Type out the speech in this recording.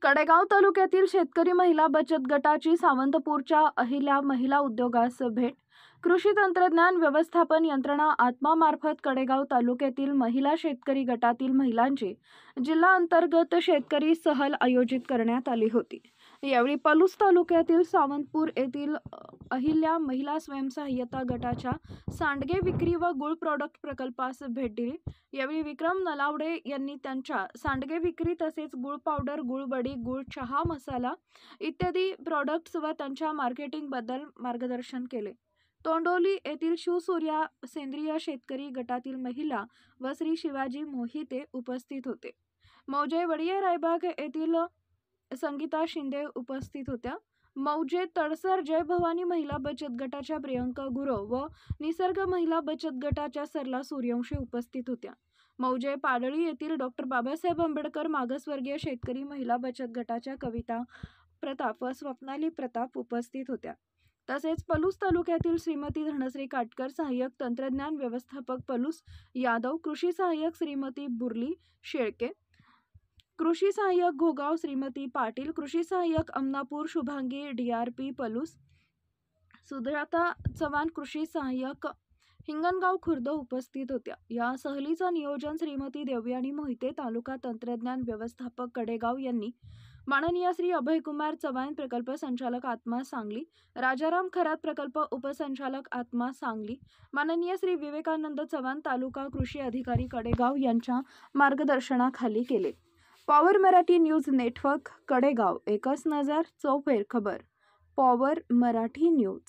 कडेगाव तालुक्यातील शेतकरी महिला बचत गटाची सावंतपूरच्या अहिल्या महिला उद्योगास भेट. कृषी तंत्रज्ञान व्यवस्थापन यंत्रणा आत्मा मार्फत कडेगाव तालुक्यातील महिला शेतकरी गटातील महिलांची जिल्हा अंतर्गत शेतकरी सहल आयोजित करण्यात आली होती. यावेळी पलूस तालुक्यातील सावंतपूर येथील अहिल्या महिला स्वयंसहाय्यता गटाच्या सांडगे विक्री व गुळ प्रॉडक्ट प्रकल्पास भेट दिली. यावेळी विक्रम नलावडे यांनी त्यांच्या सांडगे विक्री तसेच गुळ पावडर, गुळ वडी, गुळ चहा मसाला इत्यादी प्रॉडक्ट्स व त्यांच्या मार्केटिंग बद्दल मार्गदर्शन केले. तोंडोली येथील शिवसूर्या सेंद्रिय शेतकरी गटातील महिला व श्री शिवाजी मोहिते उपस्थित होते. मौजे वडिया रायबाग येथील संगीता शिंदे उपस्थित होत्या. मौजे तडसर जय भवानी महिला बचत गटाच्या प्रियंका गुरव व निसर्ग महिला बचत गटाच्या सरला सूर्यवंशी उपस्थित होत्या. मौजे पाडळी येथील डॉक्टर बाबासाहेब आंबेडकर मागासवर्गीय शेतकरी महिला बचत गटाच्या कविता प्रताप व स्वप्नाली प्रताप उपस्थित होत्या. तसेच पलूस तालुक्यातील श्रीमती धनश्री काटकर, सहाय्यक तंत्रज्ञान व्यवस्थापक पलूस यादव, कृषी सहाय्यक श्रीमती बुर्ली शेळके, कृषी सहाय्यक घोगाव श्रीमती पाटील, कृषी सहाय्यक अमनापूर शुभांगी DRP पलूस, सुजाता चव्हाण, कृषी सहाय्यक हिंगणगाव खुर्द उपस्थित होत्या. या सहलीचं नियोजन श्रीमती देवयानी मोहिते, तालुका तंत्रज्ञान व्यवस्थापक कडेगाव यांनी, माननीय श्री अभयकुमार चव्हाण, प्रकल्प संचालक आत्मा सांगली, राजाराम खरात, प्रकल्प उपसंचालक आत्मा सांगली, माननीय श्री विवेकानंद चव्हाण, तालुका कृषी अधिकारी कडेगाव यांच्या मार्गदर्शनाखाली केले. Power Marathi news network Kadegaon. एकच नजर चौफेर खबर. Power Marathi news.